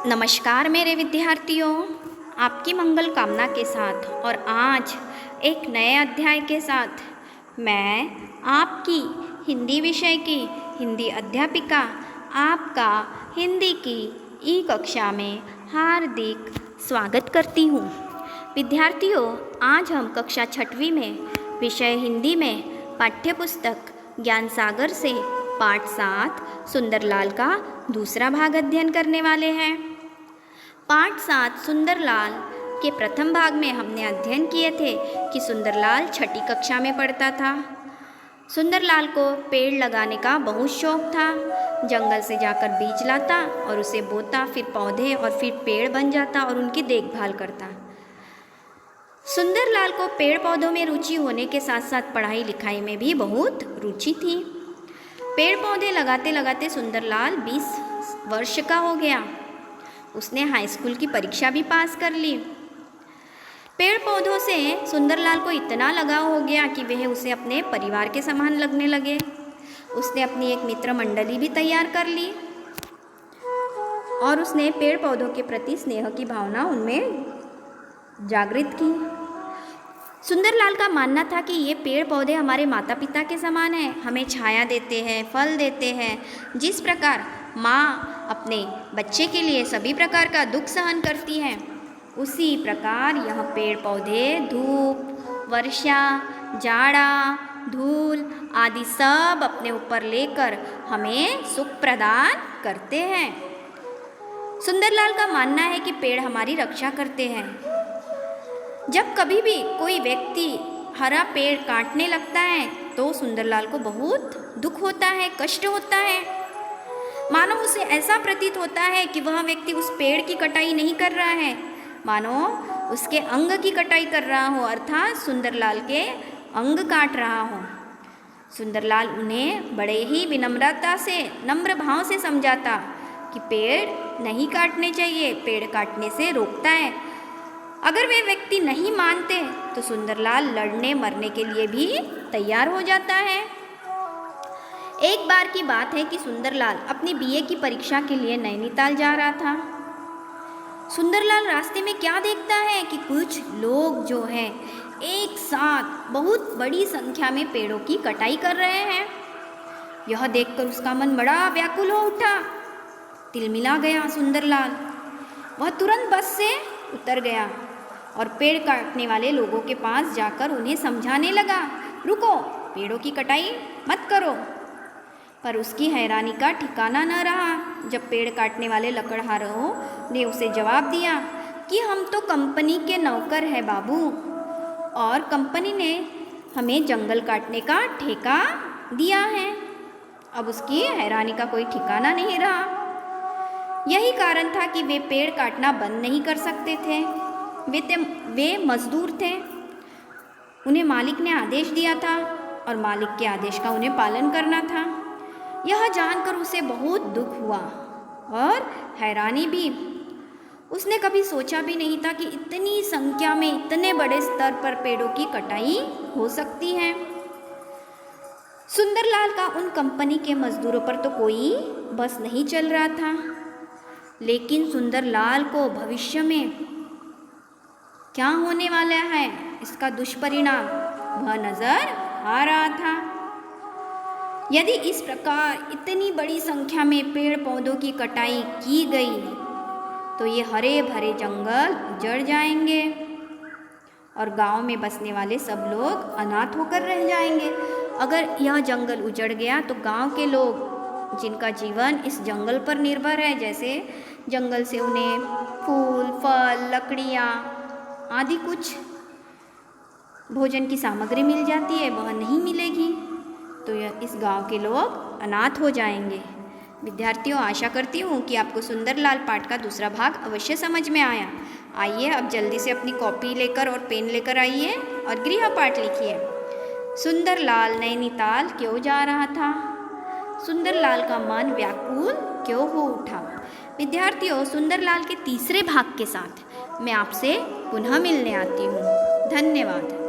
नमस्कार मेरे विद्यार्थियों, आपकी मंगल कामना के साथ और आज एक नए अध्याय के साथ मैं आपकी हिंदी विषय की हिंदी अध्यापिका आपका हिंदी की ई कक्षा में हार्दिक स्वागत करती हूँ। विद्यार्थियों, आज हम कक्षा 6वीं में विषय हिंदी में पाठ्यपुस्तक ज्ञान सागर से पाठ 7 सुंदरलाल का दूसरा भाग अध्ययन करने वाले हैं। पाठ 7 सुंदरलाल के प्रथम भाग में हमने अध्ययन किए थे कि सुंदरलाल 6ठी कक्षा में पढ़ता था। सुंदरलाल को पेड़ लगाने का बहुत शौक था। जंगल से जाकर बीज लाता और उसे बोता, फिर पौधे और फिर पेड़ बन जाता और उनकी देखभाल करता। सुंदरलाल को पेड़ पौधों में रुचि होने के साथ साथ पढ़ाई लिखाई में भी बहुत रुचि थी। पेड़ पौधे लगाते लगाते सुंदरलाल 20 वर्ष का हो गया। उसने हाई स्कूल की परीक्षा भी पास कर ली। पेड़ पौधों से सुंदरलाल को इतना लगाव हो गया कि वह उसे अपने परिवार के समान लगने लगे। उसने अपनी एक मित्र मंडली भी तैयार कर ली और उसने पेड़ पौधों के प्रति स्नेह की भावना उनमें जागृत की। सुंदरलाल का मानना था कि ये पेड़ पौधे हमारे माता पिता के समान हैं, हमें छाया देते हैं, फल देते हैं। जिस प्रकार माँ अपने बच्चे के लिए सभी प्रकार का दुख सहन करती है, उसी प्रकार यह पेड़ पौधे धूप, वर्षा, जाड़ा, धूल आदि सब अपने ऊपर लेकर हमें सुख प्रदान करते हैं। सुंदरलाल का मानना है कि पेड़ हमारी रक्षा करते हैं। जब कभी भी कोई व्यक्ति हरा पेड़ काटने लगता है तो सुंदरलाल को बहुत दुख होता है, कष्ट होता है। मानो उसे ऐसा प्रतीत होता है कि वह व्यक्ति उस पेड़ की कटाई नहीं कर रहा है, मानो उसके अंग की कटाई कर रहा हो, अर्थात सुंदरलाल के अंग काट रहा हो। सुंदरलाल उन्हें बड़े ही विनम्रता से, नम्र भाव से समझाता कि पेड़ नहीं काटने चाहिए, पेड़ काटने से रोकता है। अगर वे व्यक्ति नहीं मानते तो सुंदरलाल लड़ने मरने के लिए भी तैयार हो जाता है। एक बार की बात है कि सुंदरलाल अपनी बीए की परीक्षा के लिए नैनीताल जा रहा था। सुंदरलाल रास्ते में क्या देखता है कि कुछ लोग जो हैं एक साथ बहुत बड़ी संख्या में पेड़ों की कटाई कर रहे हैं। यह देखकर उसका मन बड़ा व्याकुल हो उठा। तिलमिला गया सुंदरलाल। वह तुरंत बस से उतर गया और पेड़ काटने वाले लोगों के पास जाकर उन्हें समझाने लगा, रुको, पेड़ों की कटाई मत करो। पर उसकी हैरानी का ठिकाना न रहा जब पेड़ काटने वाले लकड़हारों ने उसे जवाब दिया कि हम तो कंपनी के नौकर हैं बाबू, और कंपनी ने हमें जंगल काटने का ठेका दिया है। अब उसकी हैरानी का कोई ठिकाना नहीं रहा। यही कारण था कि वे पेड़ काटना बंद नहीं कर सकते थे। वे मजदूर थे। उन्हें मालिक ने आदेश दिया था और मालिक के आदेश का उन्हें पालन करना था। यह जानकर उसे बहुत दुख हुआ और हैरानी भी। उसने कभी सोचा भी नहीं था कि इतनी संख्या में इतने बड़े स्तर पर पेड़ों की कटाई हो सकती है। सुंदरलाल का उन कंपनी के मजदूरों पर तो कोई बस नहीं चल रहा था, लेकिन सुंदरलाल को भविष्य में क्या होने वाला है इसका दुष्परिणाम वह नजर आ रहा था। यदि इस प्रकार इतनी बड़ी संख्या में पेड़ पौधों की कटाई की गई तो ये हरे भरे जंगल उजड़ जाएंगे और गांव में बसने वाले सब लोग अनाथ होकर रह जाएंगे। अगर यह जंगल उजड़ गया तो गांव के लोग जिनका जीवन इस जंगल पर निर्भर है, जैसे जंगल से उन्हें फूल, फल, लकड़ियाँ आदि कुछ भोजन की सामग्री मिल जाती है, वह नहीं मिलेगी तो इस गांव के लोग अनाथ हो जाएंगे। विद्यार्थियों, आशा करती हूँ कि आपको सुंदरलाल पाठ का दूसरा भाग अवश्य समझ में आया। आइए अब जल्दी से अपनी कॉपी लेकर और पेन लेकर आइए और गृह पाठ लिखिए। सुंदरलाल नैनीताल क्यों जा रहा था? सुंदरलाल का मन व्याकुल क्यों हो उठा? विद्यार्थियों, सुंदरलाल के तीसरे भाग के साथ मैं आपसे पुनः मिलने आती हूँ। धन्यवाद।